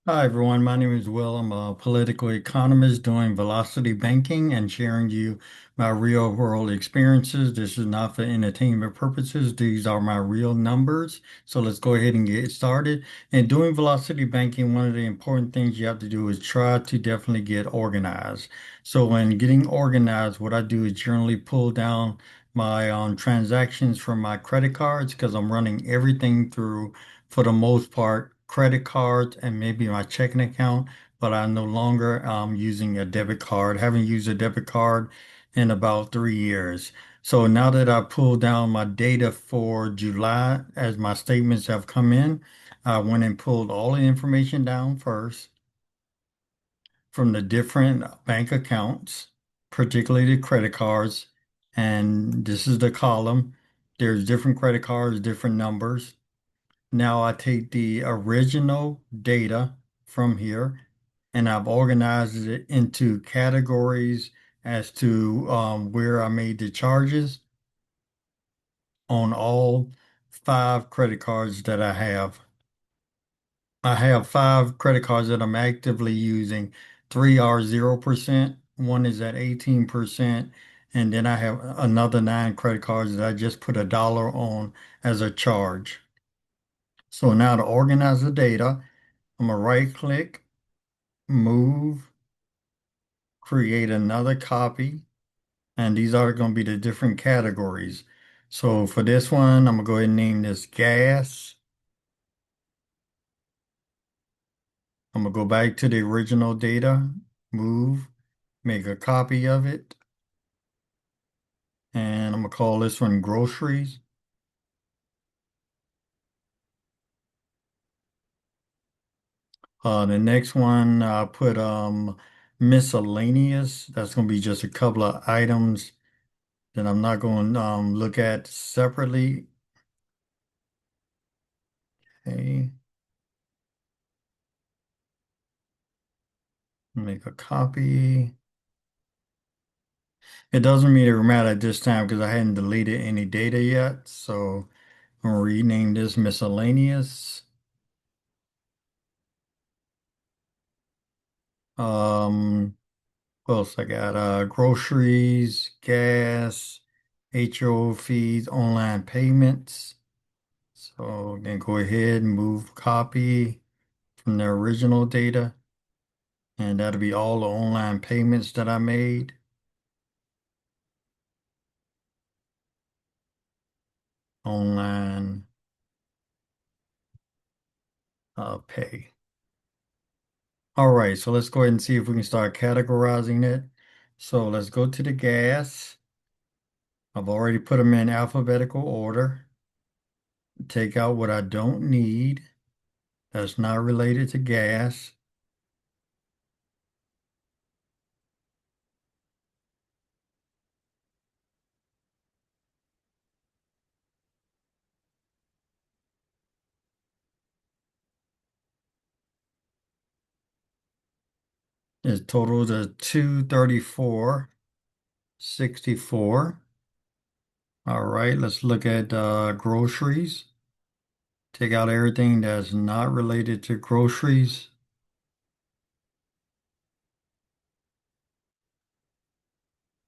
Hi everyone, my name is Will. I'm a political economist doing velocity banking and sharing you my real world experiences. This is not for entertainment purposes. These are my real numbers. So let's go ahead and get started. And doing velocity banking, one of the important things you have to do is try to definitely get organized. So when getting organized, what I do is generally pull down my transactions from my credit cards because I'm running everything through, for the most part, credit cards and maybe my checking account, but I'm no longer using a debit card. Haven't used a debit card in about 3 years. So now that I pulled down my data for July as my statements have come in, I went and pulled all the information down first from the different bank accounts, particularly the credit cards. And this is the column. There's different credit cards, different numbers. Now I take the original data from here and I've organized it into categories as to where I made the charges on all five credit cards that I have. I have five credit cards that I'm actively using. Three are 0%, one is at 18%, and then I have another nine credit cards that I just put $1 on as a charge. So now to organize the data, I'm gonna right click, move, create another copy, and these are going to be the different categories. So for this one, I'm gonna go ahead and name this gas. I'm gonna go back to the original data, move, make a copy of it, and I'm gonna call this one groceries. The next one, I put miscellaneous. That's gonna be just a couple of items that I'm not going to look at separately. Okay, make a copy. It doesn't mean it matter at this time because I hadn't deleted any data yet. So I'm gonna rename this miscellaneous. What else I got? Groceries, gas, HO fees, online payments. So then go ahead and move copy from the original data. And that'll be all the online payments that I made. Online pay. All right, so let's go ahead and see if we can start categorizing it. So let's go to the gas. I've already put them in alphabetical order. Take out what I don't need. That's not related to gas. It totals to 234.64. All right, let's look at groceries. Take out everything that's not related to groceries.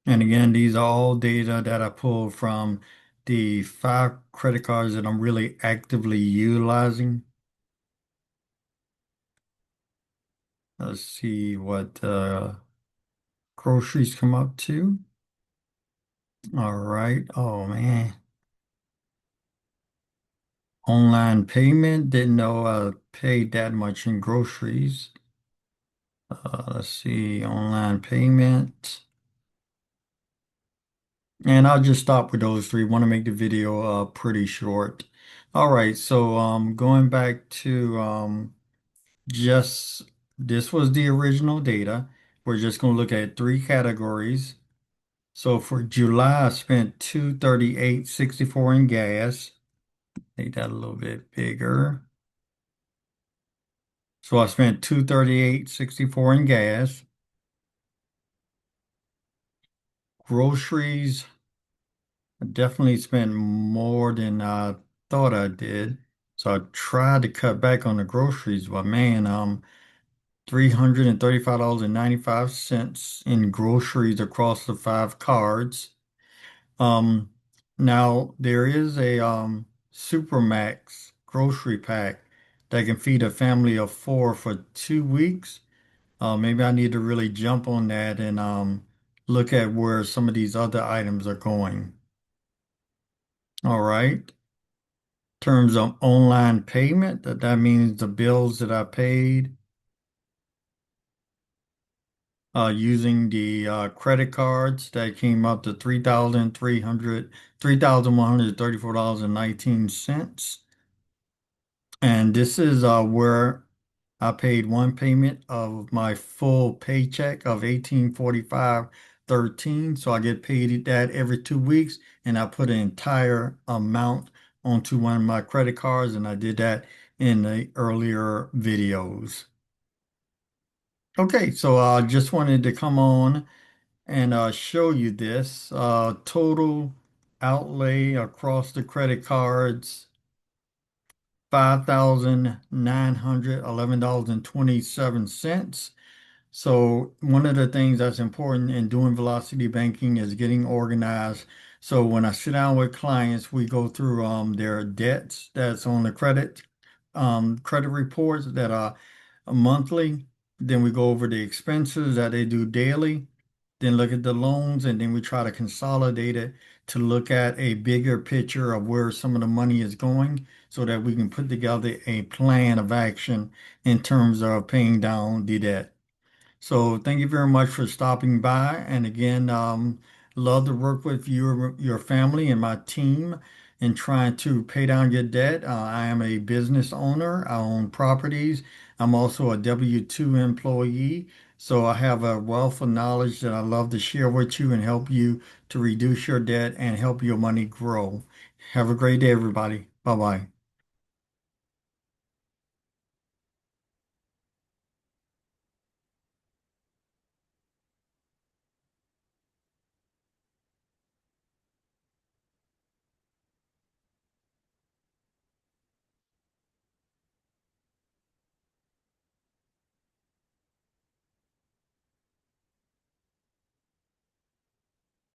And again, these are all data that I pulled from the five credit cards that I'm really actively utilizing. Let's see what groceries come up to. All right. Oh man. Online payment. Didn't know I paid that much in groceries. Let's see. Online payment. And I'll just stop with those three. Want to make the video pretty short. All right. So going back to just this was the original data. We're just going to look at three categories. So for July, I spent 238.64 in gas. Make that a little bit bigger. So I spent 238.64 in gas. Groceries, I definitely spent more than I thought I did. So I tried to cut back on the groceries, but man, $335.95 in groceries across the five cards. Um, Now there is a Supermax grocery pack that can feed a family of four for 2 weeks. Maybe I need to really jump on that and look at where some of these other items are going. All right. Terms of online payment, that means the bills that I paid using the credit cards that came up to $3,134.19. And this is where I paid one payment of my full paycheck of 1845.13. So I get paid that every 2 weeks, and I put an entire amount onto one of my credit cards, and I did that in the earlier videos. Okay, so I just wanted to come on and show you this total outlay across the credit cards. $5,911.27. So one of the things that's important in doing velocity banking is getting organized. So when I sit down with clients, we go through their debts that's on the credit reports that are monthly. Then we go over the expenses that they do daily, then look at the loans, and then we try to consolidate it to look at a bigger picture of where some of the money is going so that we can put together a plan of action in terms of paying down the debt. So thank you very much for stopping by. And again, love to work with your family and my team in trying to pay down your debt. I am a business owner. I own properties. I'm also a W-2 employee. So I have a wealth of knowledge that I love to share with you and help you to reduce your debt and help your money grow. Have a great day, everybody. Bye-bye.